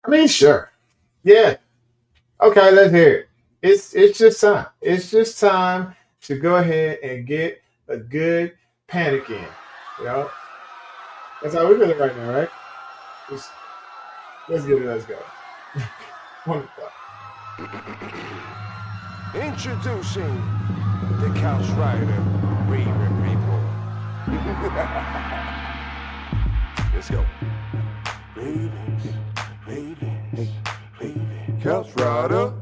I mean, sure. Yeah. Okay, let's hear it. It's just time. It's just time to go ahead and get a good panic in. You know, that's how we're feeling right now, right? Just, let's get it. Let's go. 1 o'clock. Introducing the Couch Rider Raven Report. Let's go. Ravens, Ravens, Ravens. Couch Rider.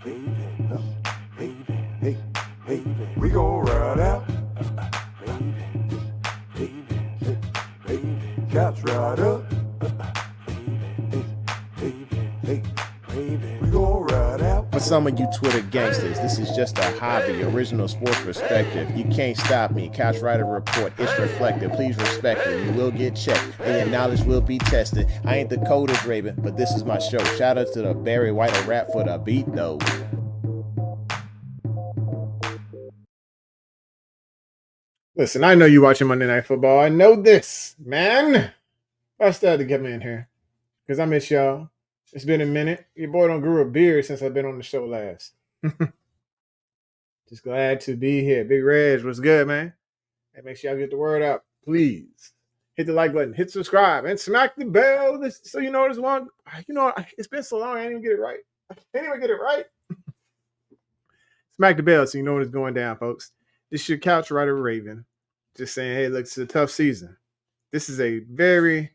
Ravens, Ravens, hey, Ravens. We gon' ride out. Ravens, Ravens, Ravens. Couch Rider. We gon' ride out. For some of you Twitter gangsters, this is just a hobby, original sports perspective. You can't stop me. Couch Rider Report, it's reflective. Please respect it. You will get checked, and your knowledge will be tested. I ain't the coldest Raven, but this is my show. Shout out to the Barry White of rap for the beat, though. Listen, I know you watching Monday Night Football. I know this, man. I still had to get me in here because I miss y'all. It's been a minute. Your boy don't grew a beard since I've been on the show last. Just glad to be here. Big Reg, what's good, man? And make sure y'all get the word out, please. Hit the like button, hit subscribe, and smack the bell so you know there's one. You know, it's been so long, I didn't even get it right. I can't even get it right. Smack the bell so you know what is going down, folks. This is your Couch Rider Raven. Just saying, hey, look, it's a tough season. This is a very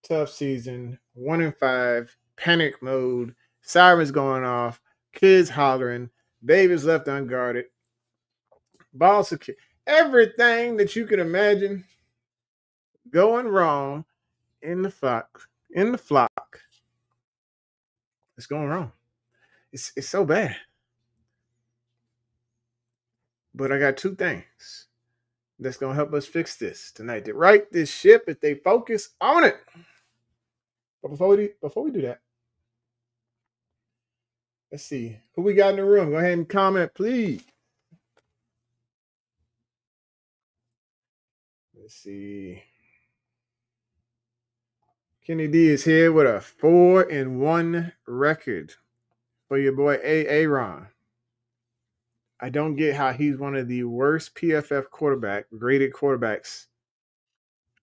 tough season. 1-5, panic mode, sirens going off, kids hollering, babies left unguarded, ball secure, everything that you can imagine going wrong in the flock. In the flock, it's going wrong. It's so bad. But I got two things that's gonna help us fix this tonight. To right this ship if they focus on it. But before we do that, let's see who we got in the room. Go ahead and comment, please. Let's see. Kenny D is here with a 4-1 record for your boy Aaron. I don't get how he's one of the worst PFF graded quarterbacks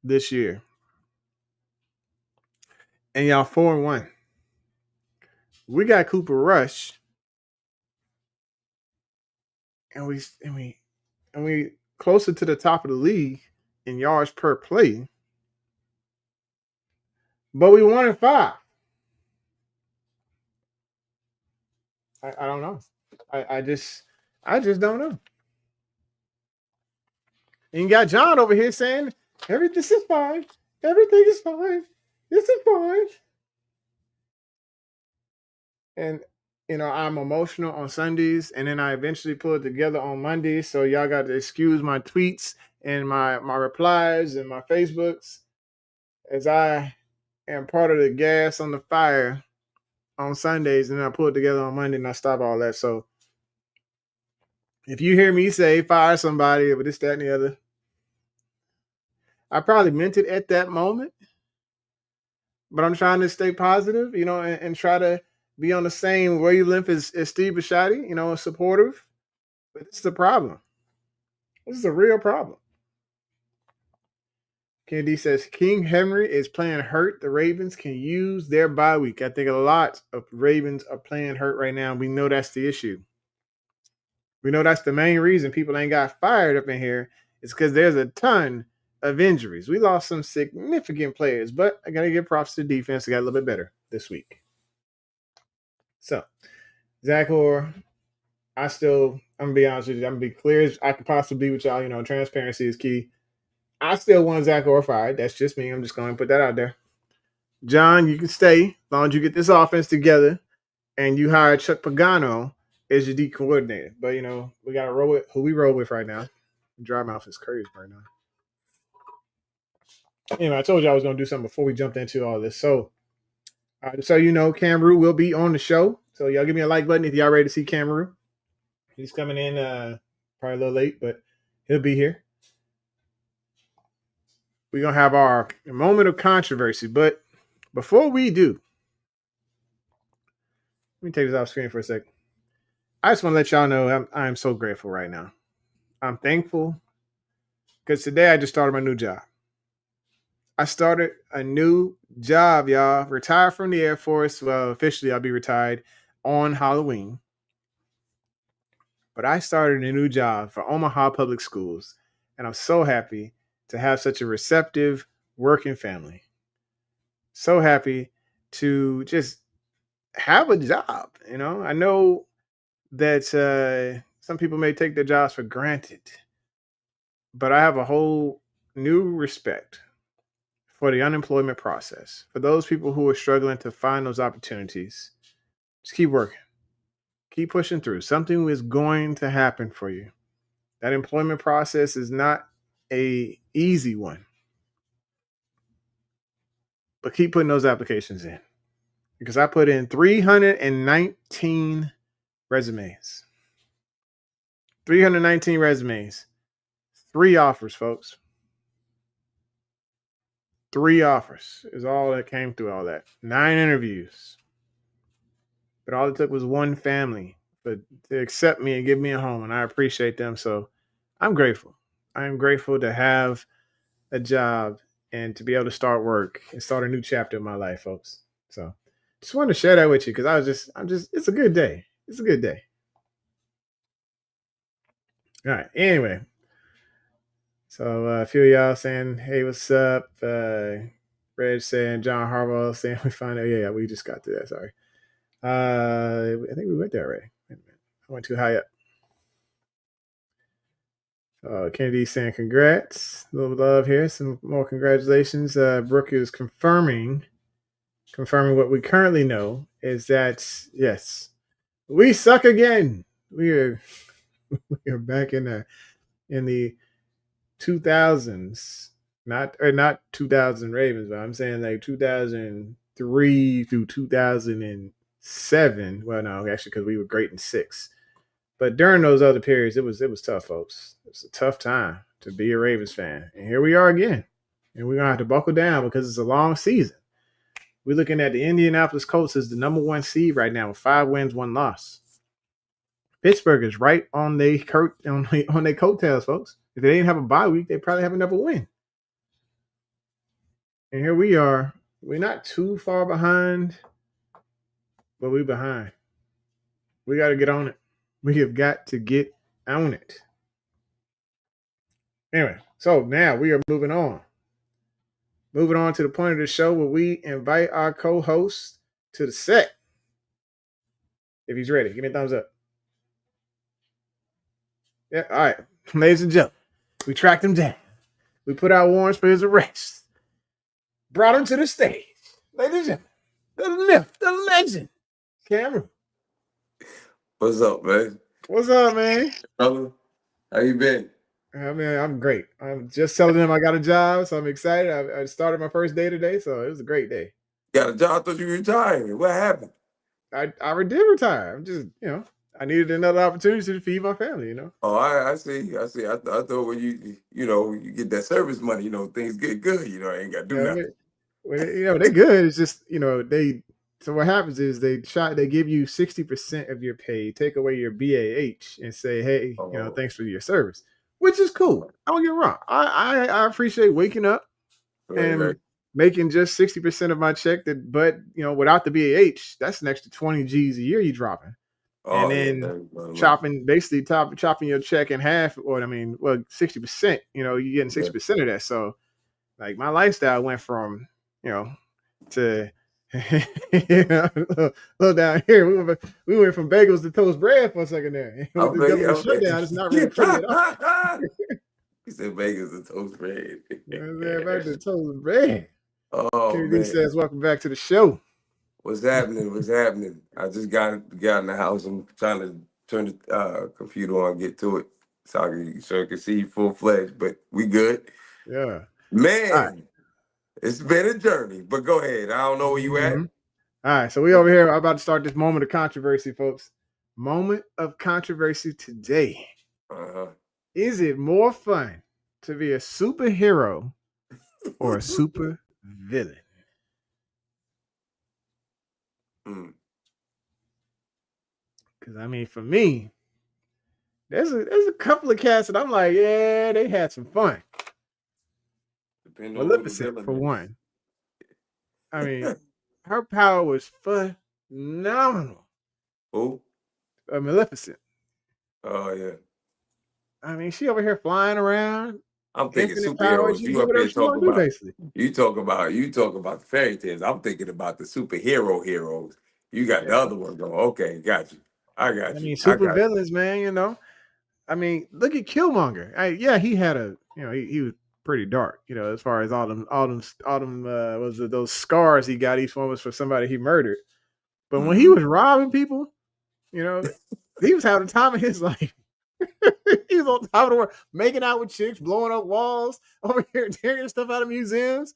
this year. And y'all 4-1. We got Cooper Rush, and we closer to the top of the league in yards per play. But we 1-5. I don't know. I just don't know. And you got John over here saying this is fine. Everything is fine. This is fine. And I'm emotional on Sundays, and then I eventually pull it together on Mondays. So y'all got to excuse my tweets and my replies and my Facebooks, as I am part of the gas on the fire on Sundays, and then I pull it together on Monday and I stop all that. So if you hear me say fire somebody or this, that, and the other, I probably meant it at that moment, but I'm trying to stay positive, and try to be on the same wavelength as Steve Bisciotti, and supportive. But this is the problem. This is a real problem. Kennedy says King Henry is playing hurt. The Ravens can use their bye week. I think a lot of Ravens are playing hurt right now. We know that's the issue. We know that's the main reason people ain't got fired up in here. It's because there's a ton of injuries. We lost some significant players, but I got to give props to the defense. They got a little bit better this week. So, Zach Orr, I'm going to be honest with you. I'm going to be clear as I can possibly be with y'all. Transparency is key. I still want Zach Orr fired. That's just me. I'm just going to put that out there. John, you can stay as long as you get this offense together and you hire Chuck Pagano as your D coordinator. But, we got to roll with who we roll with right now. Dry mouth is crazy right now. Anyway, I told you I was going to do something before we jumped into all this. So, so Cam Rue will be on the show. So y'all give me a like button if y'all ready to see Cam Rue. He's coming in probably a little late, but he'll be here. We're going to have our moment of controversy. But before we do, me take this off screen for a second. I just want to let y'all know I'm so grateful right now. I'm thankful because today I just started my new job. I started a new job, y'all. Retired from the Air Force. Well, officially, I'll be retired on Halloween. But I started a new job for Omaha Public Schools, and I'm so happy to have such a receptive working family. So happy to just have a job. I know that some people may take their jobs for granted, but I have a whole new respect for the unemployment process. For those people who are struggling to find those opportunities, just keep working, keep pushing through. Something is going to happen for you. That employment process is not a easy one, but keep putting those applications in because I put in 319 resumes. 319 resumes. 3 offers, folks. 3 offers is all that came through all that. 9 interviews. But all it took was one family to accept me and give me a home, and I appreciate them. So I'm grateful. I am grateful to have a job and to be able to start work and start a new chapter in my life, folks. So just wanted to share that with you because it's a good day. It's a good day. All right. Anyway, so a few of y'all saying, "Hey, what's up?" Reg saying, John Harbaugh saying, "We find out." Yeah, we just got to that. Sorry. I think we went there already. Wait a minute. I went too high up. Kennedy saying, "Congrats, a little love here. Some more congratulations." Brooke is confirming what we currently know is that yes, we suck again. We are we are back in the 2000s, not 2000 Ravens, but I'm saying like 2003 through 2007. Well, no, actually, because we were great in 6. But during those other periods, it was tough, folks. It was a tough time to be a Ravens fan, and here we are again, and we're gonna have to buckle down because it's a long season. We're looking at the Indianapolis Colts as the number 1 seed right now with 5 wins, 1 loss. Pittsburgh is right on their coattails, folks. If they didn't have a bye week, they probably have another win. And here we are. We're not too far behind, but we're behind. We got to get on it. We have got to get on it. Anyway, so now we are moving on. Moving on to the point of the show where we invite our co-host to the set. If he's ready, give me a thumbs up. Yeah, all right. Ladies and gentlemen, we tracked him down. We put out warrants for his arrest. Brought him to the stage. Ladies and gentlemen, the myth, the legend, Cameron. What's up, man? What's up, man? Brother, how you been? I mean, I'm great. I'm just telling them I got a job, so I'm excited. I started my first day today, so it was a great day. Got a job? I thought you were retiring. What happened? I did retire. I'm just, I needed another opportunity to feed my family, Oh, I see. I see. I thought when you get that service money, things get good. I ain't got to do nothing. They're good. It's just, so what happens is they give you 60% of your pay, take away your BAH and say, hey, thanks for your service, which is cool. I don't get me wrong. I appreciate waking up and making just 60% of my check but without the BAH, that's an extra 20 G's a year you dropping. Oh, and then chopping your check in half, or 60%, you're getting 60% of that. So like my lifestyle went from, to little down here. We went from bagels to toast bread for a second there. With the government shutdown, it's not really pretty at all. He said bagels and toast bread. Back to toast bread. Oh, Kennedy man. says, welcome back to the show. What's happening? What's happening? I just got in the house. I'm trying to turn the computer on, get to it, so I can see full-fledged, but we good. Yeah. Man, it's been a journey, but go ahead. I don't know where you at. All right, so we over here. I'm about to start this moment of controversy, folks. Moment of controversy today. Is it more fun to be a superhero or a super villain? Because I mean, for me, there's a couple of cats that I'm like, yeah, they had some fun. Depending on who the Maleficent, villain for is. one. I mean, her power was phenomenal. Who? Maleficent. Oh yeah. I mean, she over here flying around, I'm thinking infinite powers. superheroes. You can You do up whatever here she want talking to do, about basically. you talk about the fairy tales. I'm thinking about the superhero heroes. You got the Yeah. other one going. Okay, got you. I I got you. mean, I super got villains, man. I mean, look at Killmonger. Yeah, he had he was pretty dark. As far as all them was it those scars he got? Each one was for somebody he murdered. But you. when he Hmm. was robbing people, you know, he was having the time of his life. He was on top of the world, making out with chicks, blowing up walls, over here tearing stuff out of museums.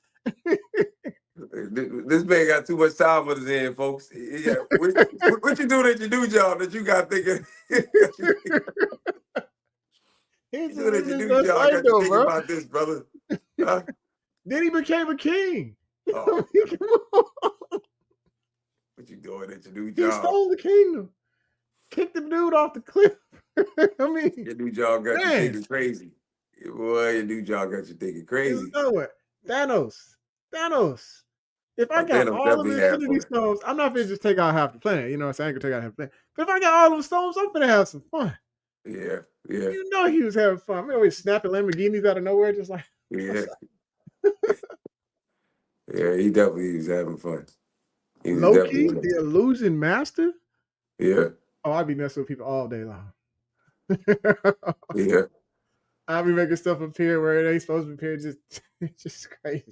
This man got too much time on his hand, folks. Yeah, what you do that you do, John? That you got thinking? He's You just do that living you his do, best John? life, Got you though, thinking bro. about this, brother? Huh? Then he became a king. I Oh, mean, come on. what you doing that you do, He John? stole the kingdom, kicked the dude off the cliff. I mean, Your new job got you man, thinking crazy. Boy, your new job got you thinking it's crazy. nowhere. Thanos. If I Oh, got Thanos all of definitely the had Infinity fun. Stones, I'm not gonna just take out half the planet. You know what I'm saying? I ain't gonna take out half the planet. But if I got all them stones, I'm gonna have some fun. Yeah, yeah, He was having fun. I mean, always snapping Lamborghinis out of nowhere, just like, yeah, what's up? yeah. He definitely was having fun. He was Loki, definitely, the illusion master. yeah, Oh, I'd be messing with people all day long. yeah. I'll be making stuff appear where it ain't supposed to appear. Just crazy.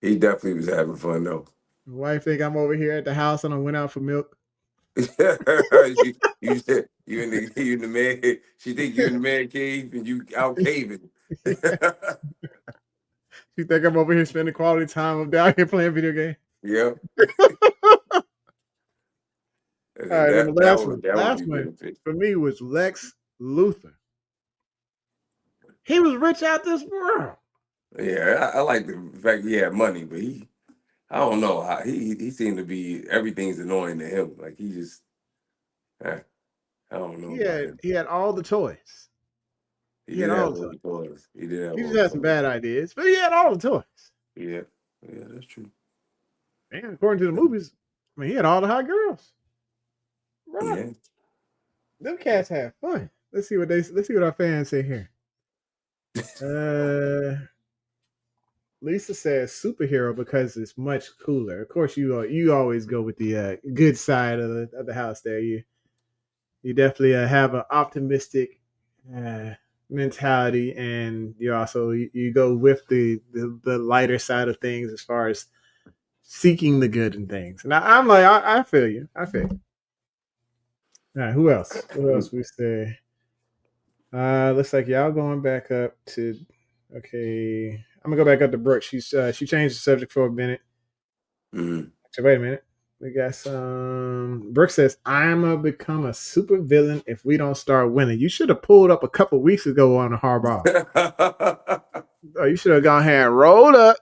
He definitely was having fun though. My wife think I'm over here at the house and I went out for milk. You in the man. She think you in the man cave and you out caving. She think I'm over here spending quality time. I'm down here playing video games. Yeah, All right, then the last one. that would Last be one benefit. for me was Lex Luthor. He was rich out this world. Yeah, I like the fact he had money, but I don't know how he seemed to be everything's annoying to him. Like he just eh, I don't know He about had him. he had all the toys. He He had did all have the all toys. the toys. He did have He all just the had some toys. bad ideas, but he had all the toys. Yeah, yeah, that's true. And according to the movies, I mean, he had all the hot girls. Right. Yeah. Them cats have fun. Let's see what our fans say here. Uh Lisa says superhero because it's much cooler. Of course, you always go with the good side of the house. There, you definitely have an optimistic uh, mentality, and you go with the lighter side of things as far as seeking the good in things. And I'm like, I feel you. I feel you. All right, who else? Who else we say? Looks like y'all going back up to. Okay, I'm gonna go back up to Brooke. She changed the subject for a minute. Mm-hmm. So wait a minute. We got some. Brooke says, "I'm gonna become a super villain if we don't start winning." You should have pulled up a couple weeks ago on the Harbaugh. Oh, you should have gone ahead and rolled up,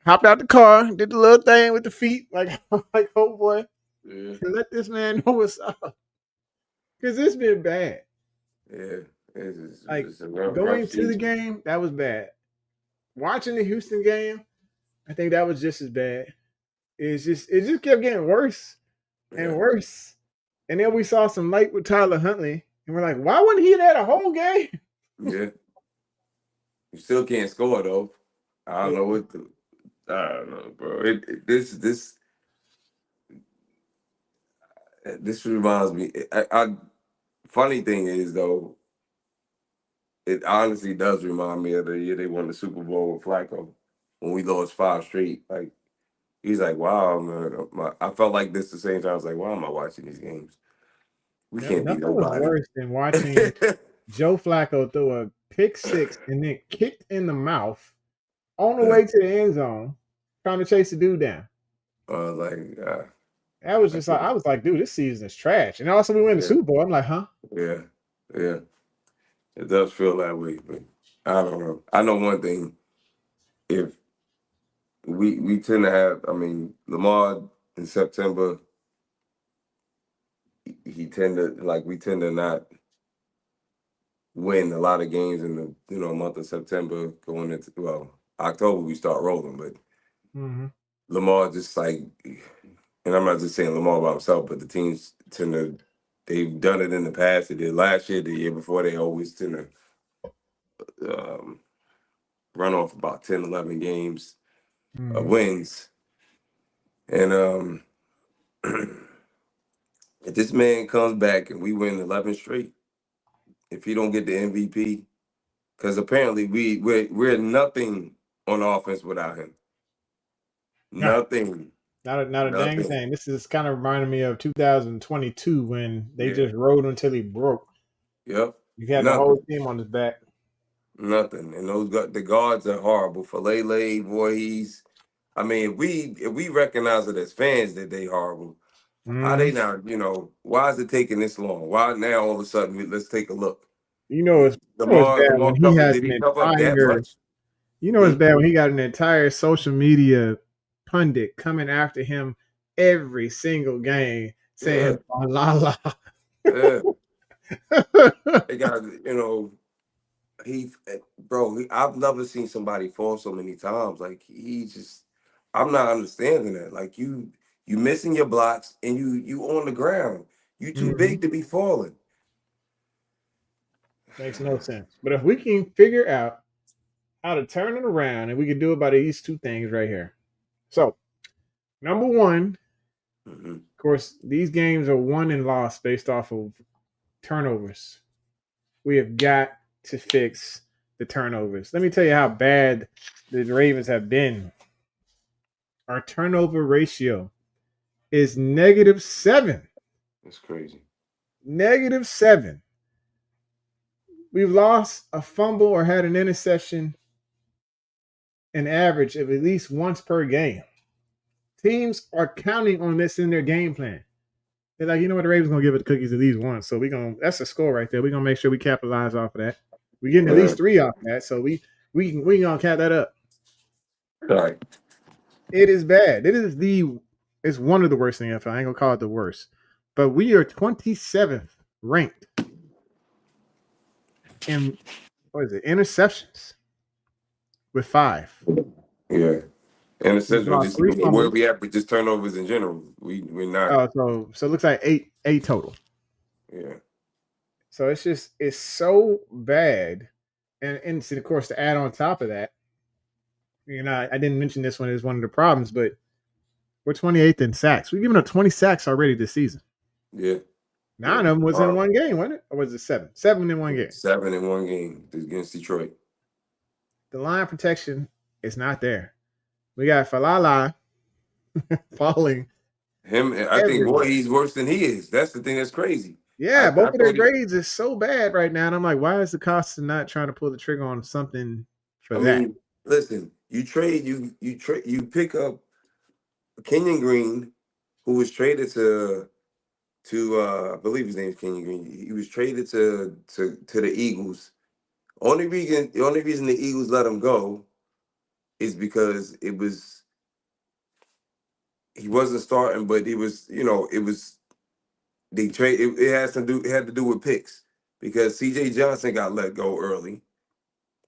hopped out the car, did the little thing with the feet, like like oh boy, Yeah, and let this man know what's up. Because it's been bad. yeah. Like It's a rough going to the season. game, that was bad. Watching the Houston game, I think that was just as bad. It just kept getting worse and Yeah, worse. And then we saw some light with Tyler Huntley, and we're like, why wasn't he there the whole game? yeah. You still can't score though. I don't Yeah, know what the. I don't know, bro. This reminds me. Funny thing is though, it honestly does remind me of the year they won the Super Bowl with Flacco when we lost 5 straight. Like he's like, wow, man. I felt like this the same time. I was like, why am I watching these games? We yep, can't beat nothing was nobody. worse than watching Joe Flacco throw a pick six and then kicked in the mouth on the Yeah. way to the end zone, trying to chase the dude down. Like, That was I just like can't. I was like, dude, this season is trash. And also we win the Yeah, Super Bowl. I'm like, huh? yeah, yeah. It does feel that way, but I don't know. I know one thing. If we tend to have, I mean, Lamar in September, he tend to we tend to not win a lot of games in the month of September going into October we start rolling, but Mm-hmm. Lamar just and I'm not just saying Lamar by himself, but the teams tend to they've done it in the past. They did last year, the year before. They always tend to run off about 10, 11 games of Mm-hmm. wins, and if this man comes back and we win 11 straight, if he don't get the MVP, because apparently we're nothing on offense without him. Yeah, Nothing. not a dang Nothing. thing. This is kind of reminding me of 2022 when they Yeah. just rode until he broke. Yep. You had the whole Nothing. team on his back. Nothing. And the guards are horrible. For Lele, Voorhees. I mean, if we recognize it as fans that they horrible, how Mm-hmm. they now, why is it taking this long? Why now all of a sudden let's take a look? It's Lamar bad when Lamar he covered, has did an he cover up that entire. much? It's Hmm? bad when he got an entire social media pundit coming after him every single game Yeah. saying la la. Yeah. They got, he bro, I've never seen somebody fall so many times. Like he just I'm not understanding that. Like you missing your blocks and you on the ground. You too Mhm. big to be falling. Makes no sense. But if we can figure out how to turn it around, and we can do it by these two things right here. So, number one, Hmm. of course, these games are won and lost based off of turnovers. We have got to fix the turnovers. Let me tell you how bad the Ravens have been. Our turnover ratio is -7. That's crazy. -7. We've lost a fumble or had an interception an average of at least once per game. Teams are counting on this in their game plan. They're like, you know what, the Ravens gonna give it the cookies at least once. So that's a score right there. We're gonna make sure we capitalize off of that. We're getting at Yeah. least 3 off of that. So we gonna cap that up. Right. It is bad. It's one of the worst in the NFL. I ain't gonna call it the worst. But we are 27th ranked in what is it, interceptions with 5. Yeah. And it's We've lost just 3 where fumbles. we at with just turnovers in general. We're not. So it looks like eight total. Yeah. So it's so bad, and of course to add on top of that, I didn't mention this one as one of the problems, but we're 28th in sacks. We've given up 20 sacks already this season. Yeah. 9 Yeah. of them was in one game, wasn't it? Or was it 7? 7 in one game. 7 in one game against Detroit. The line protection is not there. We got Falala falling I think everywhere. he's worse than he is. That's the thing that's crazy. Yeah, I both of their thought grades is so bad right now, and I'm like, why is the Costa not trying to pull the trigger on something for I that? mean, listen, you pick up Kenyon Green, who was traded to I believe his name is Kenyon Green. He was traded to the Eagles. The only reason the Eagles let him go is because he wasn't starting, but it was they trade it had to do with picks because CJ Johnson got let go early.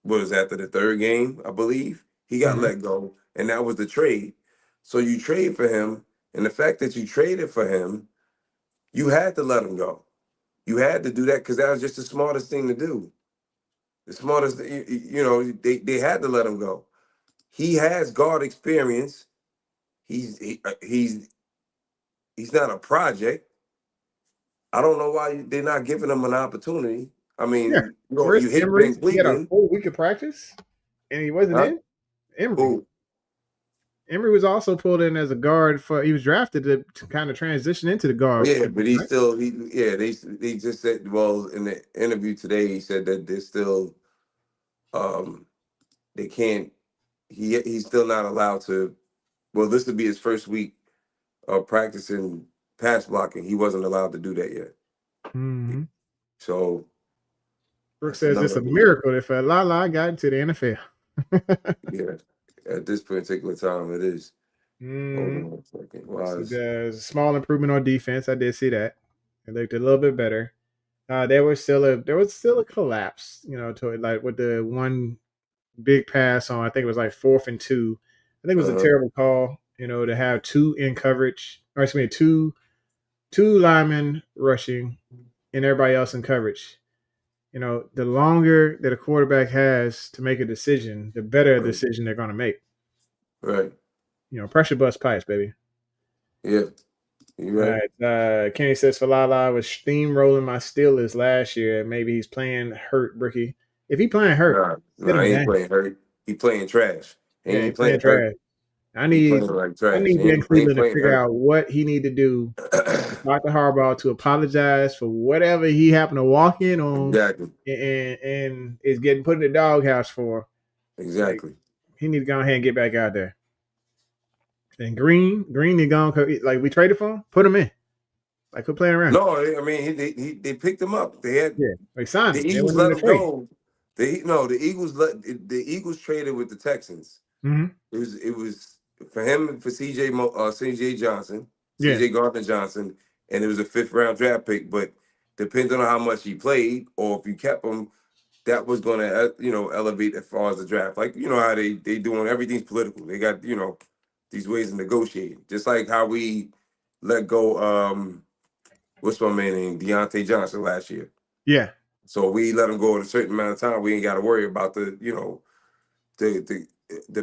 Was after the third game, I believe. He got Mhm. let go, and that was the trade. So you trade for him, and the fact that you traded for him, you had to let him go. You had to do that because that was just the smartest thing to do. The smartest, they had to let him go. He has guard experience. He's not a project. I don't know why they're not giving him an opportunity. I Yeah. mean, Where's you hate Emery? Ben He had a Cleveland, full week of practice and he wasn't huh? in. Emery. Who? Emery was also pulled in as a guard he was drafted to kind of transition into the guard Yeah, but position, he right? still they just said, well, in the interview today he said that they're still um they can't he's still not allowed to, well, this would be his first week of practicing pass blocking. He wasn't allowed to do that yet. Mm-hmm. So Brooks that's says it's another a miracle if Lala got into the NFL. yeah. At this particular time it is. Hold Mm-hmm. on a second. So Why is there's a small improvement on defense. I did see that. It looked a little bit better. There was still a collapse, to it, like with the one big pass on. I think it was like 4th and 2. I think it was a Uh-huh. terrible call, to have two in coverage, or excuse me, two linemen rushing and everybody else in coverage. The longer that a quarterback has to make a decision, the better Right. decision they're going to make. Right. Pressure bust pipes, baby. Yeah. You All right. right. Kenny says Falala was steamrolling my Steelers last year. Maybe he's playing hurt, Bricky. If he playing hurt, sit Nah, him he ain't down. playing hurt. He playing trash. He Yeah, he ain't playing playing hurt. trash. I He need playing like I trash. need He Ben ain't Cleveland to playing figure hurt. out what he need to do for Dr. Harbaugh to apologize for whatever he happened to walk in on Exactly. and is getting put in the doghouse for. Like, Exactly. he need to go ahead and get back out there. And Green need to go, like, we traded for him, put him in. Like, quit playing around. No, I mean they picked him up. They had Yeah, they signed the him. They Eagles wouldn't let even a him trade. go. The Eagles traded with the Texans. Mm-hmm. It was for him and for CJ Johnson, Yeah, CJ Gardner Johnson, and it was a 5th-round draft pick. But depending on how much he played or if you kept him, that was going to elevate as far as the draft. Like how they doing everything's political. They got these ways of negotiating. Just like how we let go. What's my man name? Deontay Johnson last year. yeah. So we let him go at a certain amount of time. We ain't got to worry about the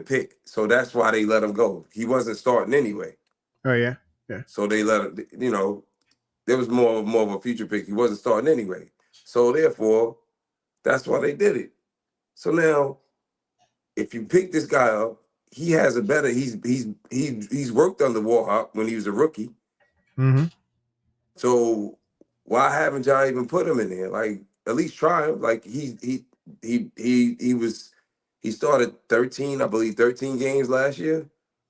pick. So that's why they let him go. He wasn't starting anyway. Oh yeah, yeah. So they let him. There was more of a future pick. He wasn't starting anyway. So therefore, that's why they did it. So now, if you pick this guy up, he has a better. He's worked under Warhawk when he was a rookie. Mm-hmm. So why haven't y'all even put him in there? Like, at least try him. Like he started 13, I believe 13 games last year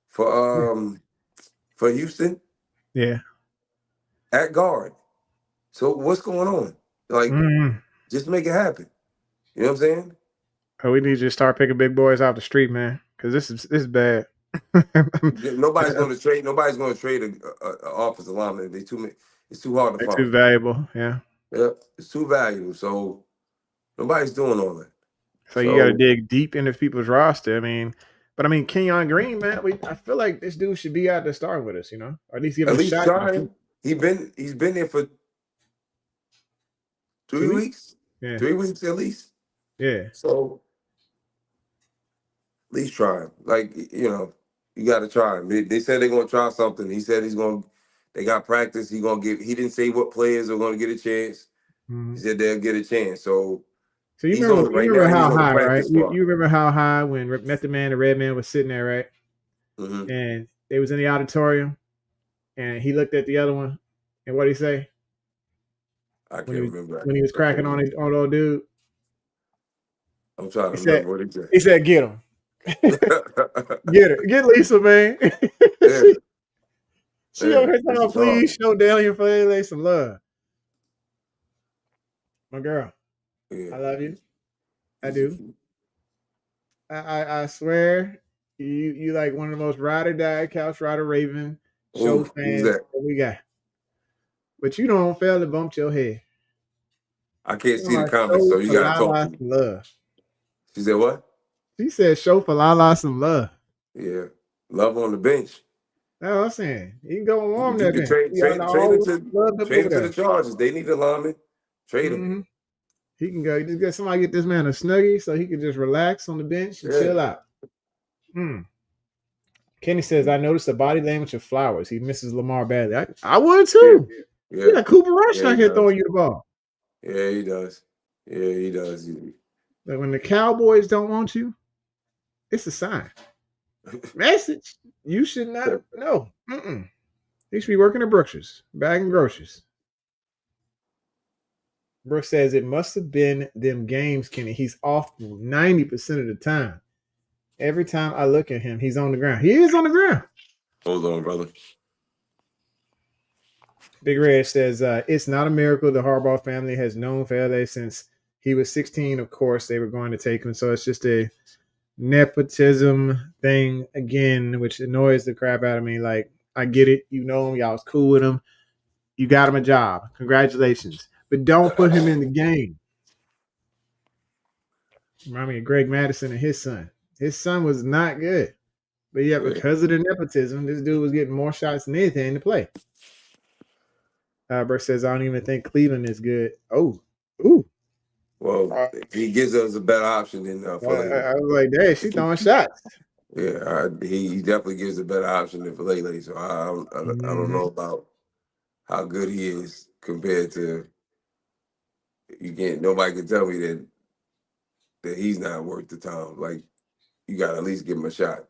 for Houston Yeah. at guard. So what's going on? Like, Mm-hmm. just make it happen. You know what I'm saying? Oh, we need to start picking big boys off the street, man, because this is bad. Nobody's going to trade. Nobody's going to trade a offensive lineman. It's too hard to They're too find. valuable. Yeah. Yeah, it's too valuable. So nobody's doing all that. So you got to So dig deep into people's roster. But Kenyon Green, man, I feel like this dude should be out there starting with us, or at least give at it a least shot. try him. He's been there for 2 3 weeks. weeks. Yeah. 3 weeks at least. Yeah. So at least try him. Like, you got to try him. They said they're going to try something. He said they got practice. He didn't say what players are going to get a chance. Mm-hmm. He said they'll get a chance. So So you he's on remember it you right remember now. He's how on the high, right? practice You, squad. you remember how high when Method Man and Red Man was sitting there, right? Mm-hmm. And they was in the auditorium, and he looked at the other one, and what did he say I when can't remember. he was I can't cracking on remember. it on old dude? I'm trying He to said remember what he said. he said get him, get Lisa, man. Yeah, she yeah. over here This talking, is hard. please show Daniel Flay some love, my girl. Yeah. I love you. I He's a do. I swear, you like one of the most ride or die couch rider Raven show Who's fans that? that we got. But you don't fail to bump your head. I can't You see the know, comments, so show you for got to talk Lala to me. some love. She said what? She said, show for Lala some love. Yeah. Love on the bench. That's what I'm saying. You can go and warm You that can bench. trade Y'all trade trade him all to loved up trade over him to the there. Chargers. They need a lineman. Trade him. Mm-hmm. He can go. Just get somebody, get this man a snuggie so he can just relax on the bench and Yeah. chill out. Kenny says, I noticed the body language of Flowers. He misses Lamar badly. I would Yeah. too. You Yeah. got Cooper Rush Yeah, he out here does. throwing you the ball. Yeah, he does. Yeah, he does. Like when the Cowboys don't want you, it's a sign. Message. You should not. No. He should be working at Brooks's, bagging groceries. Brooks says it must have been them games, Kenny. He's off 90% of the time. Every time I look at him, he's on the ground. He is on the ground. Hold on, brother. Big Red says it's not a miracle. The Harbaugh family has known for LA since he was 16. Of course, they were going to take him. So it's just a nepotism thing again, which annoys the crap out of me. Like, I get it. You know him. Y'all was cool with him. You got him a job. Congratulations. But don't put him in the game. Remind me of Greg Madison and his son. His son was not good. But yeah, Yeah. because of the nepotism, this dude was getting more shots than anything to play. Albert says, I don't even think Cleveland is good. Oh, ooh. Well, he gives us a better option than Filet. I was like, dang, she throwing shots. Yeah, he definitely gives a better option than Filet. So I don't know about how good he is compared to. You can't. Nobody can tell me that he's not worth the time. Like, you got to at least give him a shot.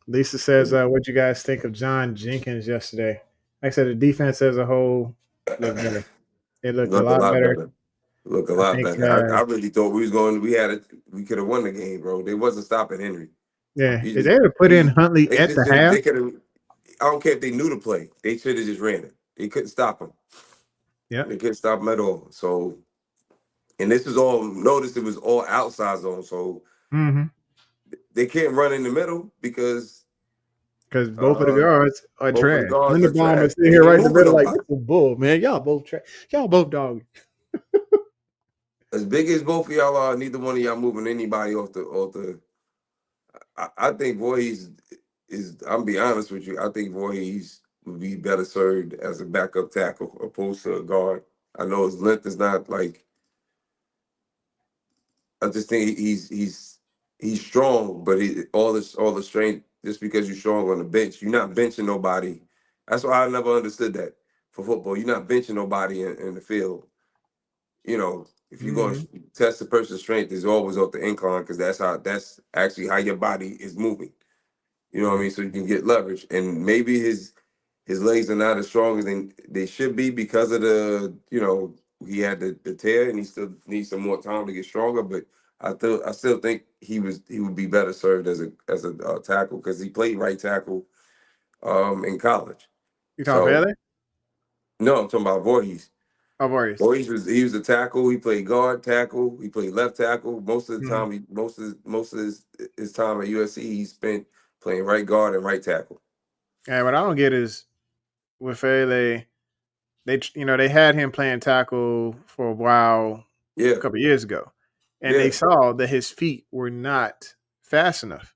Lisa says, what you guys think of John Jenkins yesterday? Like I said, the defense as a whole looked better. It looked a Look a lot lot better. better. Look a I lot think, better. I really thought we was going. We could have won the game, bro. They wasn't stopping Henry. yeah, You if just, they would have put in you, Huntley they at just the didn't. half, They could have. I don't care if they knew the play. They should have just ran it. They couldn't stop him. yeah, They couldn't stop him at all. So, and this is all. Notice it was all outside zone. So they can't run in the middle because because both of the guards are both of the trash. guards are Linderbaum trash. is They sitting here ain't right in the moving middle, like nobody. this is bull, man. Y'all both trash. Y'all both dogs. As big as both of y'all are, neither one of y'all moving anybody off the. I think Voorhees is. I'm be honest with you. I think Voorhees would be better served as a backup tackle opposed to a guard. I know his length is not like. I just think he's strong, but all the strength just because you're strong on the bench, you're not benching nobody. That's why I never understood that for football. You're not benching nobody in the field. You know, if you're going to test the person's strength, it's always off the incline because that's actually how your body is moving. You know what I mean? So you can get leverage. And maybe his legs are not as strong as they should be because of he had the tear and he still needs some more time to get stronger. But I still think he would be better served as a tackle because he played right tackle in college. You talking So Bailey? no, I'm talking about Voorhees. Oh, Warriors. He was a tackle. He played guard tackle. He played left tackle. Most of the time, most of his time at USC, he spent playing right guard and right tackle. And what I don't get is with Bailey, they had him playing tackle for a while Yeah, a couple of years ago, and yeah, they saw that his feet were not fast enough.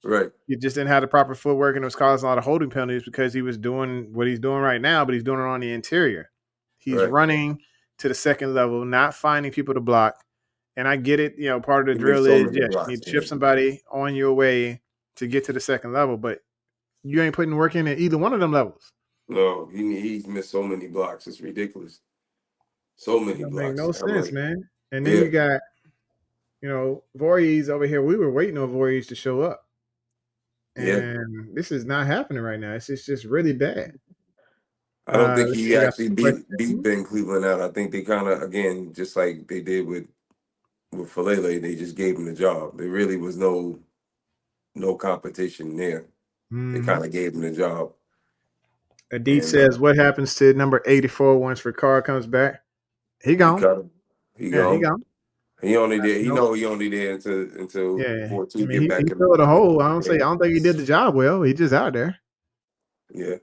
right. He just didn't have the proper footwork, and it was causing a lot of holding penalties because he was doing what he's doing right now, but he's doing it on the interior. He's Right. running to the second level, not finding people to block. And I get it. Part of the He makes drill so is, many yes, you need blocks, to chip man. somebody on your way to get to the second level, but you ain't putting work in at either one of them levels. No, he's missed so many blocks. It's ridiculous. So It many don't make blocks. no I'm sense, like, man. And then yeah, you got, Voorhees over here. We were waiting on Voorhees to show up. yeah. And this is not happening right now. It's just really bad. I don't think Let's see, he we got actually some beat questions. Ben Cleveland out. I think they kind of again, just like they did with Falele, they just gave him the job. There really was no competition there. They kind of gave him the job. Adit And says, "What happens to number 84 once Ricard comes back? He he gone. cut him. He Yeah, he gone. gone. He only did. He Nope. know he only did until Yeah, before I two mean, get he back in filled a hole. I the don't think he did the job well. He just out there. yeah.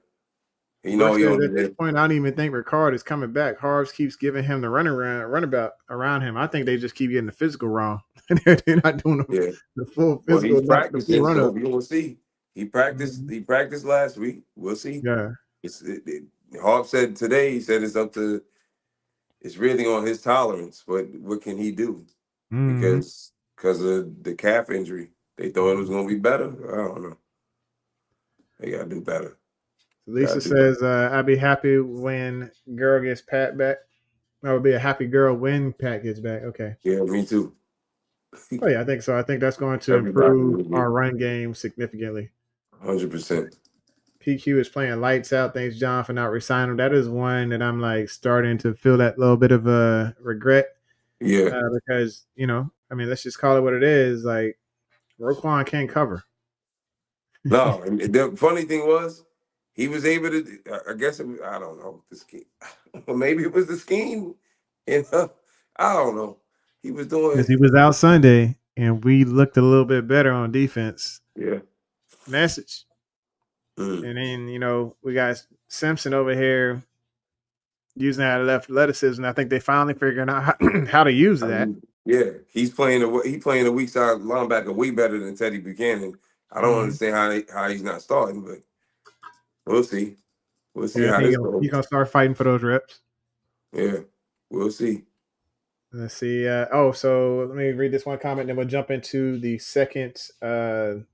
He Buck know he says only at this did. point, I don't even think Ricard is coming back. Harves keeps giving him the runabout around him. I think they just keep getting the physical wrong. They're not doing Yeah. the full Well, physical, he's not the full practicing, run so up. we will see. He practiced. He practiced last week. We'll see. Yeah. Harp said today. He said it's up to. It's really on his tolerance. What can he do? Because of the calf injury, they thought it was going to be better. I don't know. They got to do better. Lisa says, "I'd be happy when girl gets Pat back. I would be a happy girl when Pat gets back." Okay. Yeah, me too. Oh yeah, I think so. I think that's going to Everybody improve will be our run game significantly. 100%. PQ is playing lights out. Thanks, John, for not resigning him. That is one that I'm like starting to feel that little bit of a regret. Yeah. Because I mean, let's just call it what it is. Like Roquan can't cover. No, and the funny thing was, he was able to. I guess I don't know the scheme. Well, maybe it was the scheme. I don't know. He was Because doing. he was out Sunday, and we looked a little bit better on defense. Yeah. Message. And then, we got Simpson over here using that athleticism. I think they finally figuring out how to use that. Yeah, he's playing a weak side linebacker way better than Teddy Buchanan. I don't understand how he's not starting, but we'll see. We'll see how this goes. He's gonna start fighting for those reps. Yeah, we'll see. Let's see. So let me read this one comment, then we'll jump into the second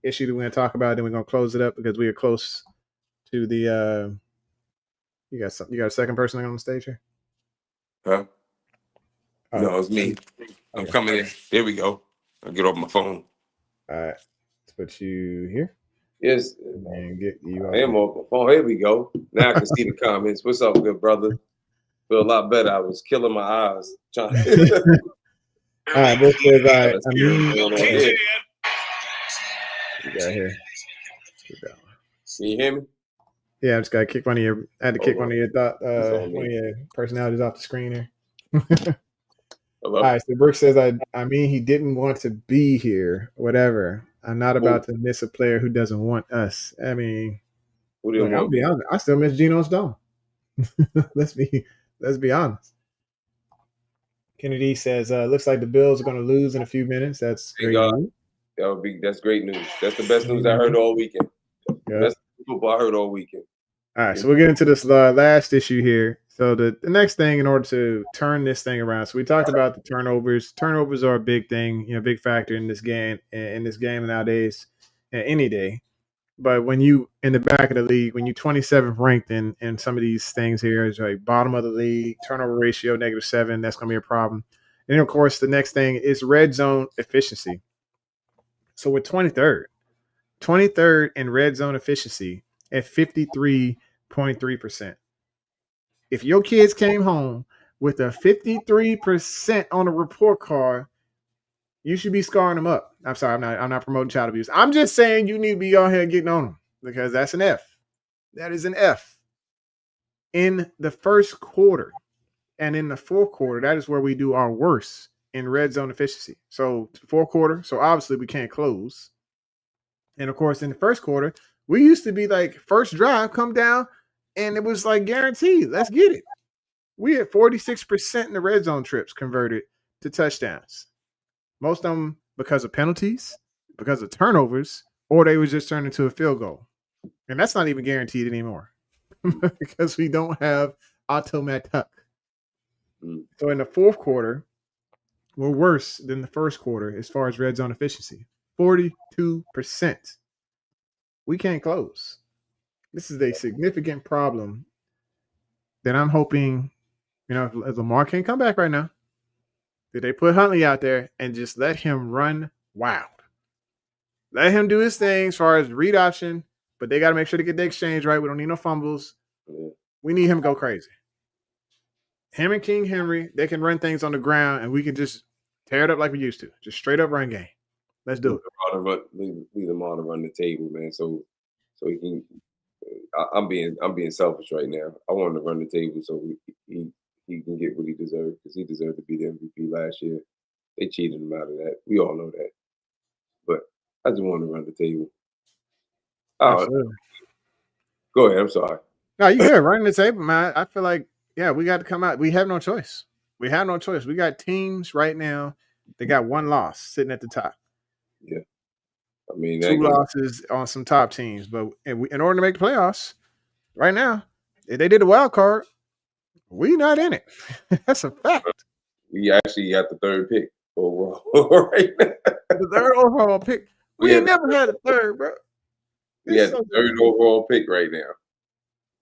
issue that we're gonna talk about. Then we're gonna close it up because we are close to the. You got a second person on the stage here? Huh? No, it's me. I'm coming in. There we go. I'll get off my phone. All right. Let's put you here. Yes. And get you I am off my phone. Here we go. Now I can see the comments. What's up, good brother? Feel a lot better. I was killing my eyes. All right, this is you got here. Can you hear me? Yeah, I just got to kick one of your. I had to kick one of your one of your personalities off the screen here. Hello? All right, so Brooke says, he didn't want to be here, whatever. I'm not about to miss a player who doesn't want us. I mean, I'll be honest. I still miss Geno Stone. Let's be honest. Kennedy says, looks like the Bills are going to lose in a few minutes. That's great news. That's great news. That's the best news I heard all weekend. Best football I heard all weekend. All right, so we'll get into this last issue here. So the next thing, in order to turn this thing around, so we talked about the turnovers. Turnovers are a big thing, big factor in this game nowadays, any day. But when you in the back of the league, when you 27th ranked in some of these things here, is like bottom of the league, turnover ratio -7, that's going to be a problem. And then, of course, the next thing is red zone efficiency. So we're 23rd in red zone efficiency at 53.3%. If your kids came home with a 53% on a report card, you should be scarring them up. I'm sorry, I'm not promoting child abuse. I'm just saying you need to be out here getting on them because that's an F. That is an F. In the first quarter and in the fourth quarter, that is where we do our worst in red zone efficiency. So fourth quarter, so obviously we can't close. And of course, in the first quarter, we used to be like first drive, come down, and it was like guaranteed. Let's get it. We had 46% in the red zone trips converted to touchdowns. Most of them because of penalties, because of turnovers, or they was just turned into a field goal. And that's not even guaranteed anymore because we don't have automatic tuck. So in the fourth quarter, we're worse than the first quarter as far as red zone efficiency. 42%. We can't close. This is a significant problem that I'm hoping, if Lamar can't come back right now, that they put Huntley out there and just let him run wild. Let him do his thing as far as read option, but they got to make sure to get the exchange right. We don't need no fumbles. We need him to go crazy. Him and King Henry, they can run things on the ground, and we can just tear it up like we used to. Just straight up run game. Let's do it. Leave Lamar to run the table, man. So he can. I'm being selfish right now. I want him to run the table so he can get what he deserves because he deserved to be the MVP last year. They cheated him out of that. We all know that. But I just want to run the table. Absolutely. Go ahead. I'm sorry. No, you good. Running the table, man. I feel like, we got to come out. We have no choice. We got teams right now that got one loss sitting at the top. Yeah. I mean, 2 losses on some top teams. But in order to make the playoffs, right now, if they did a wild card, we not in it. That's a fact. We actually got the 3rd pick overall right now. The 3rd overall pick. We ain't never had a 3rd, bro. We had the 3rd overall pick right now.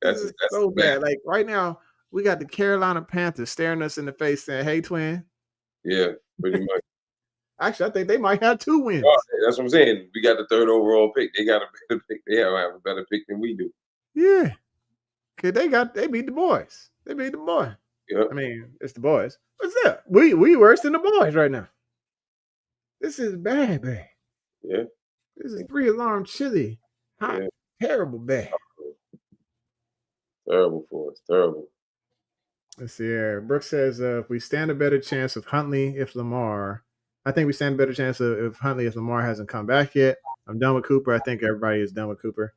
That's so bad. Like right now, we got the Carolina Panthers staring us in the face saying, "Hey, twin." Yeah, pretty much. Actually, I think they might have 2 wins. Oh, that's what I'm saying. We got the 3rd overall pick. They got a better pick. They have a better pick than we do. Yeah. Cause they beat the boys. They beat the boys. Yep. I mean, it's the boys. What's that? We worse than the boys right now. This is bad, bad. Yeah. This is 3-alarm chili. Hot, terrible bad. Terrible for us. Terrible. Let's see here. Brooke says, if we stand a better chance of Huntley if Lamar. I think we stand a better chance of Huntley if Lamar hasn't come back yet. I'm done with Cooper. I think everybody is done with Cooper.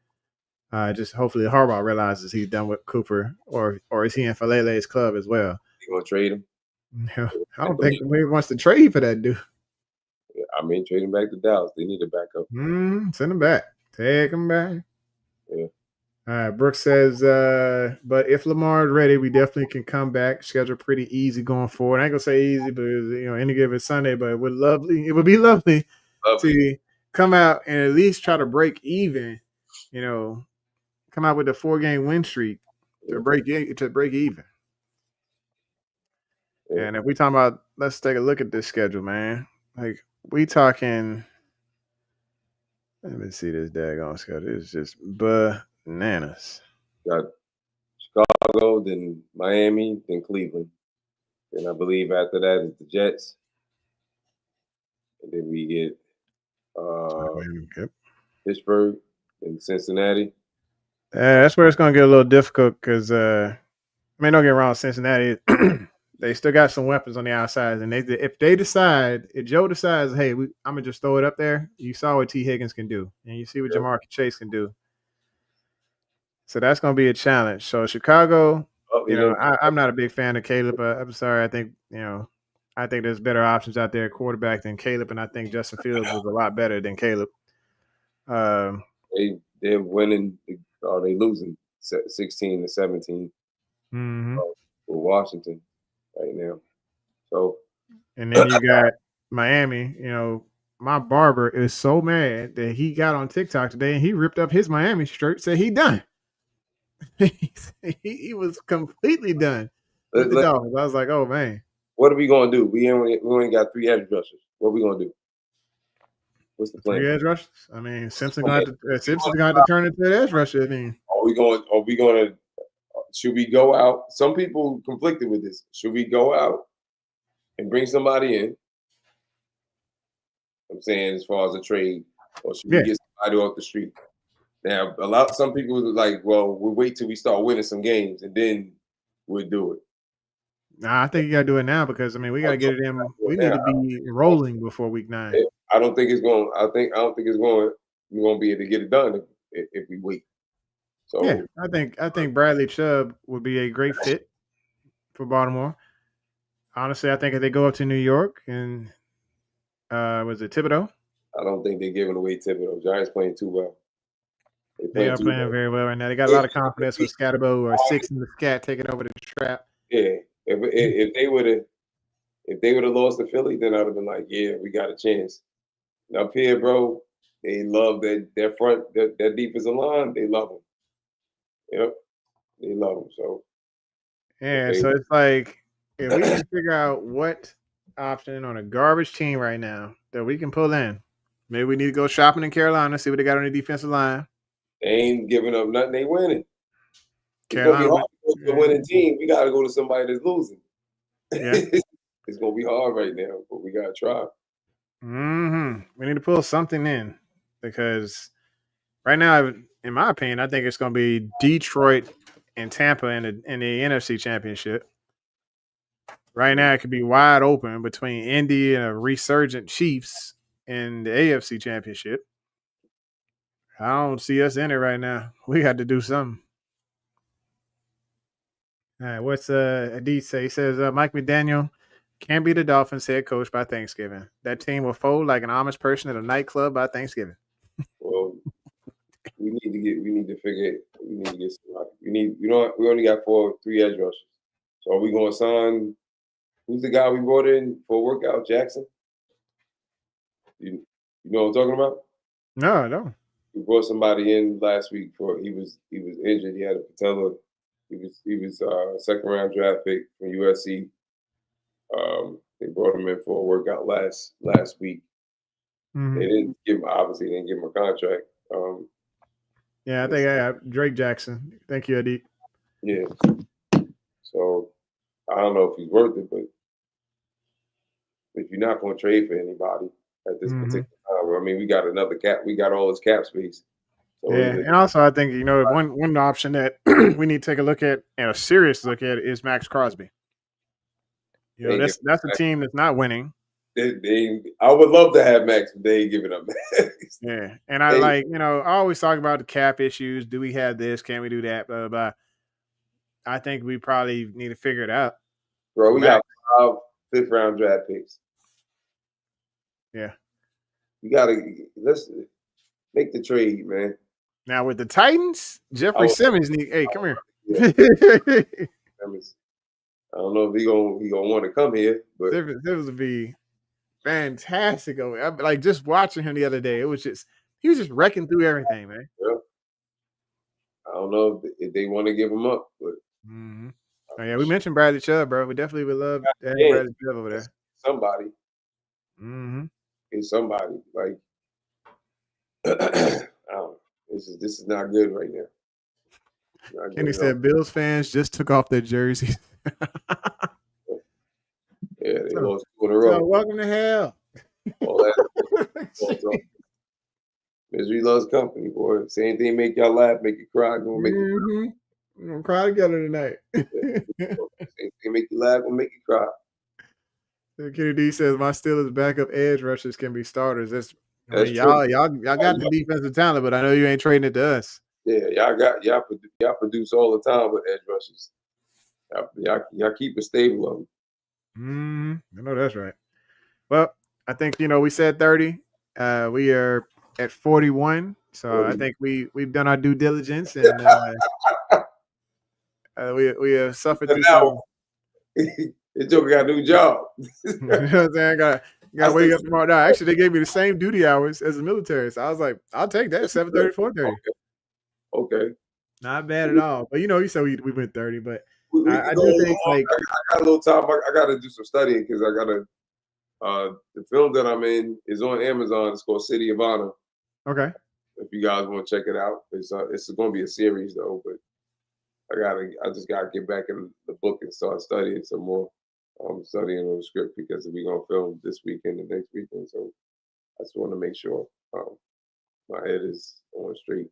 Just hopefully Harbaugh realizes he's done with Cooper, or is he in Falele's club as well? You gonna trade him? I don't think he wants to trade for that dude. I mean, trade him back to Dallas. They need a backup. Send him back. Take him back. Yeah. All right. Brooks says, but if Lamar is ready, we definitely can come back. Schedule pretty easy going forward. I ain't gonna say easy, but any given Sunday. But it would be lovely to come out and at least try to break even. Come out with a 4-game win streak to break even. Yeah. And if we talking about, let's take a look at this schedule, man. Like we talking. Let me see this daggone schedule. It's just bananas. Got Chicago, then Miami, then Cleveland. And I believe after that is the Jets. And then we get Pittsburgh and Cincinnati. That's where it's going to get a little difficult because, don't get me wrong, Cincinnati, they still got some weapons on the outside. And if Joe decides, hey, I'm going to just throw it up there, you saw what T. Higgins can do. And you see what Jamar Chase can do. So that's going to be a challenge. So Chicago, I'm not a big fan of Caleb. I'm sorry. I think there's better options out there at quarterback than Caleb, and I think Justin Fields was a lot better than Caleb. They're winning. Are they losing 16-17 for Washington right now? So, and then you got Miami. My barber is so mad that he got on TikTok today and he ripped up his Miami shirt. Said he done. he was completely done with the Dolphins. I was like, oh man, what are we gonna do? We only got 3 edge rushers. What are we gonna do? What's the plan? 3 edge rushers. I mean, Simpson's going to turn into an edge rusher. I mean, are we going? Should we go out? Some people conflicted with this. Should we go out and bring somebody in? I'm saying as far as a trade, or should we get somebody off the street? Now, some people are like, well, we'll wait till we start winning some games and then we'll do it. Nah, I think you got to do it now because we got to get it in. We need to be rolling before week 9. I don't think it's going. I don't think it's going. We're going to be able to get it done if we wait. So yeah, I think Bradley Chubb would be a great fit for Baltimore. Honestly, I think if they go up to New York and was it Thibodeau? I don't think they're giving away Thibodeau. Giants playing too well. They are playing very well right now. They got a lot of confidence with Scatterbo or 6 in the scat taking over the trap. Yeah, if they would have lost to Philly, then I'd have been like, yeah, we got a chance. And up here, bro, they love their front, their defensive line. They love them. Yep, they love them. So yeah, so it's like if we can figure out what option on a garbage team right now that we can pull in, maybe we need to go shopping in Carolina, see what they got on the defensive line. They ain't giving up nothing. They winning. Carolina, the winning team. We got to go to somebody that's losing. Yeah. It's gonna be hard right now, but we gotta try. We need to pull something in because right now, in my opinion, I think it's going to be Detroit and Tampa in the NFC Championship. Right now, it could be wide open between Indy and a resurgent Chiefs in the AFC Championship. I don't see us in it right now. We got to do something. All right, what's Adit say? He says Mike McDaniel can't be the Dolphins head coach by Thanksgiving. That team will fold like an Amish person at a nightclub by Thanksgiving. Well, we need to get somebody. We only got 3 edge rushers. So are we gonna sign who's the guy we brought in for a workout? Jackson? You know what I'm talking about? No, I don't. We brought somebody in last week he was injured. He had a patella. He was a 2nd round draft pick from USC. They brought him in for a workout last week. They didn't give him a contract. Yeah, I think Drake Jackson. Thank you, Adit. Yeah. So I don't know if he's worth it, but if you're not going to trade for anybody at this particular time, we got another cap. We got all this cap space. So and also I think one option that we need to take a look at and a serious look at is Max Crosby. That's a team that's not winning. I would love to have Max, but they ain't giving up Max. Yeah, and I They, I always talk about the cap issues. Do we have this? Can we do that? Blah blah blah. I think we probably need to figure it out bro, for we Max. got 5 fifth-round draft picks. Yeah. You gotta let's make the trade, man. Now with the Titans, I Jeffrey would, Simmons need. Hey, come here. yeah, I don't know if he gonna want to come here, but Simmons would be fantastic. Like just watching him the other day, he was just wrecking through everything, man. well, I don't know if they want to give him up, but Mm-hmm. Oh yeah, we mentioned Bradley Chubb, bro. We definitely would love to have yeah, Bradley Chubb over there. somebody Mm-hmm. is somebody like I don't know. This is not good right now. Not Kenny good at all. said Bills fans just took off their jerseys. Yeah, they so, lost 2 in a so row. welcome to hell. All that misery loves company, boy. Same thing make y'all laugh, make you cry, gonna make you Mm-hmm. We're gonna cry together tonight. same thing make you laugh, gonna make you cry. Kenny D says my Steelers backup edge rushers can be starters. That's true. Y'all got the defensive talent, but I know you ain't trading it to us. Yeah, y'all produce all the time with edge rushes. Y'all keep it stable of them. I know that's right. Well, I think we said 30. We are at 41, so I think we've done our due diligence and we have suffered through Now, some. this joker got a new job. You know what I'm saying? I got to wake up tomorrow. No, actually, they gave me the same duty hours as the military, so I was like, I'll take that 7:30, 4:30. Okay. Not bad at all. But you said we went 30, but We I can go do a little think more. like I got a little time. I got to do some studying because I got to. The film that I'm in is on Amazon. It's called City of Honor. okay. If you guys want to check it out, it's going to be a series though. But I just gotta get back in the book and start studying some more. I'm studying on the script because we're gonna film this weekend and next weekend. So I just want to make sure my head is on straight.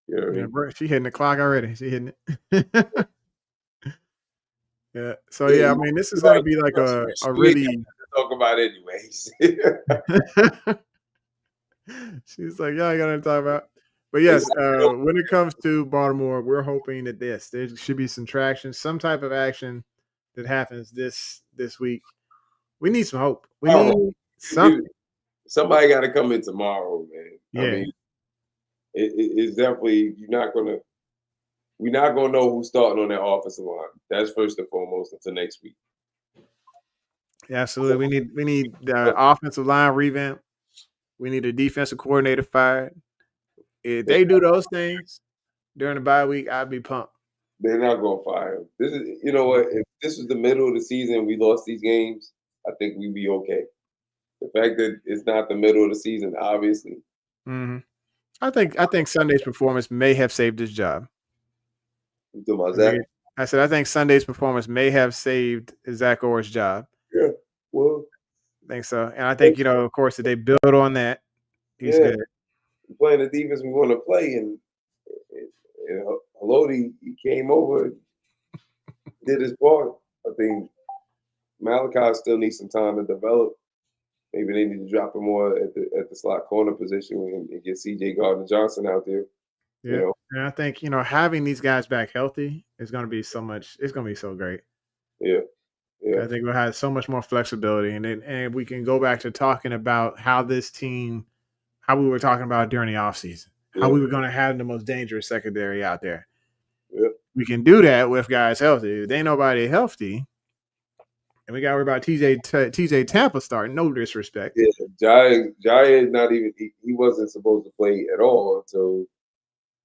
You know what I Yeah, mean? bro, she hitting the clock already. She hitting it. Yeah. So Yeah, yeah, I you mean, this is right. gonna be like a We ain't got really. nothing to talk about anyways. She's like, yeah, I got to talk about. But It's, yes, when it comes to Baltimore, we're hoping that there should be some traction, some type of action that happens this week. We need some hope. We need something. somebody got to come in tomorrow, man. I Yeah, mean, it's definitely we're not gonna know who's starting on that offensive line. That's first and foremost until next week. absolutely. We need the offensive line revamp. We need a defensive coordinator fired. If they do those things during the bye week, I'd be pumped. They're not gonna fire him. This is, you know what? If this was the middle of the season and we lost these games, I think we'd be okay. The fact that it's not the middle of the season, obviously. Mm-hmm. I think Sunday's performance may have saved his job. You talking about Zach? I said I think Sunday's performance may have saved Zach Orr's job. Yeah. Well, I think so, and I think of course, if they build on that, he's good. Playing the defense we want to play, and Haloti, he came over, did his part. I think Malachi still needs some time to develop. Maybe they need to drop him more at the slot corner position and get C.J. Gardner-Johnson out there. Yeah, You know? and I think having these guys back healthy is going to be so much. It's going to be so great. Yeah. I think we'll have so much more flexibility, and we can go back to talking about how this team, how we were talking about during the offseason, how we were going to have the most dangerous secondary out there. Yeah. We can do that with guys healthy. If ain't nobody healthy, and we got to worry about TJ Tampa starting. No disrespect. Yeah, Jai not even he wasn't supposed to play at all until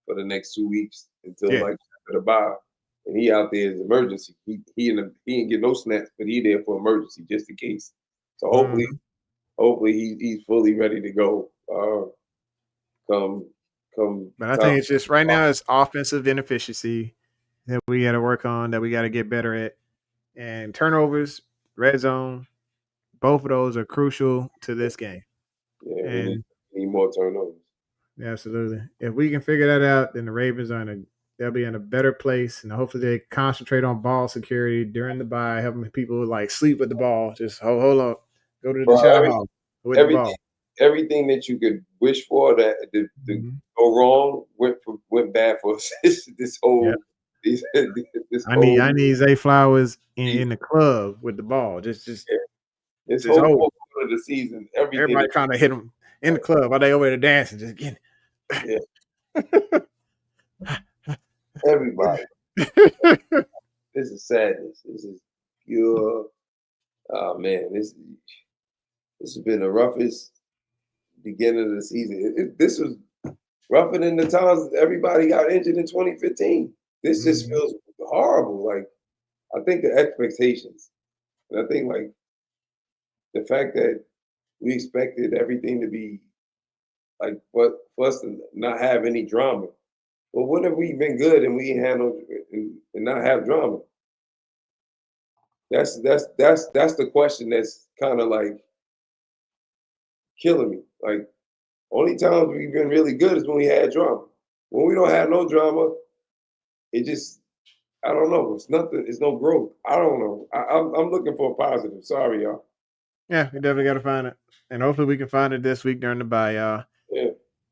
for the next 2 weeks until like after the bye. And he out there as emergency. He didn't get no snaps, but he there for emergency just in case. So hopefully he's fully ready to go. Come. But I think it's just right now it's offensive inefficiency that we got to work on, that we got to get better at, and turnovers, red zone, both of those are crucial to this game. Yeah, and we need more turnovers. Absolutely. If we can figure that out, then the Ravens they'll be in a better place, and hopefully they concentrate on ball security during the bye, helping people like sleep with the ball. Just hold up, Go to the Bro, chow hall with the ball. everything that you could wish for that to go wrong went bad for us. this Yeah. whole this I whole need Zay Flowers in the club with the ball. Just this whole hold. quarter of the season, everything Everybody trying to hit him in the club while they over there dancing, just getting everybody. This is sadness. This is pure. Oh man, this has been the roughest beginning of the season. This was rougher than the times everybody got injured in 2015. This just feels horrible. Like I think the expectations, and I think like the fact that we expected everything to be like for us to not have any drama. Well, when have we been good and we handle and not have drama? That's the question that's kind of like killing me. Like only times we've been really good is when we had drama. When we don't have no drama, it just I don't know. It's nothing. It's no growth. I don't know. I'm looking for a positive. Sorry, y'all. Yeah, we definitely got to find it, and hopefully we can find it this week during the bye, y'all. Yeah.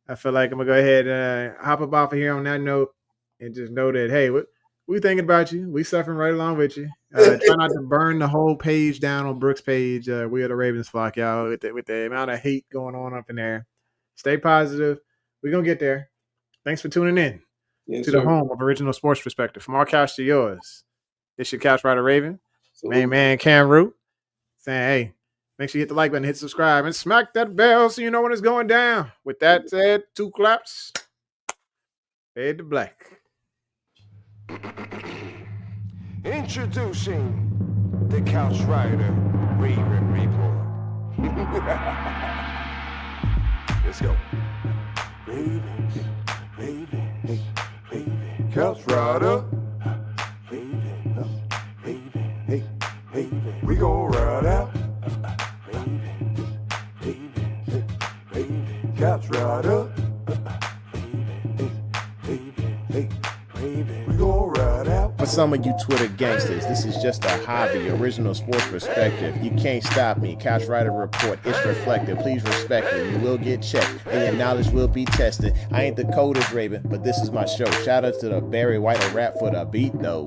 I feel like I'm gonna go ahead and hop up off of here on that note, and just know that hey, we thinking about you. We suffering right along with you. Try not to burn the whole page down on Brooks' page. We are the Ravens flock, y'all. With the amount of hate going on up in there, stay positive. We're gonna get there. Thanks for tuning in to the home of Original Sports Perspective. From our couch to yours, this your couch rider Raven, main man Cam Root, saying hey. Make sure you hit the like button, hit subscribe, and smack that bell so you know when it's going down. With that said, 2 claps. Fade to black. Introducing the Couch Rider Raven Report. Let's go. Ravens, Ravens, Ravens. Couch Rider. Ravens, Ravens, hey, Ravens. We gon' ride out. Couch Rider. We gon' ride out. For some of you Twitter gangsters, this is just a hobby, original sports perspective. You can't stop me. Couch Rider Report, it's reflective. Please respect it. You will get checked, and your knowledge will be tested. I ain't the coldest Raven, but this is my show. Shout out to the Barry White rap for the beat, though.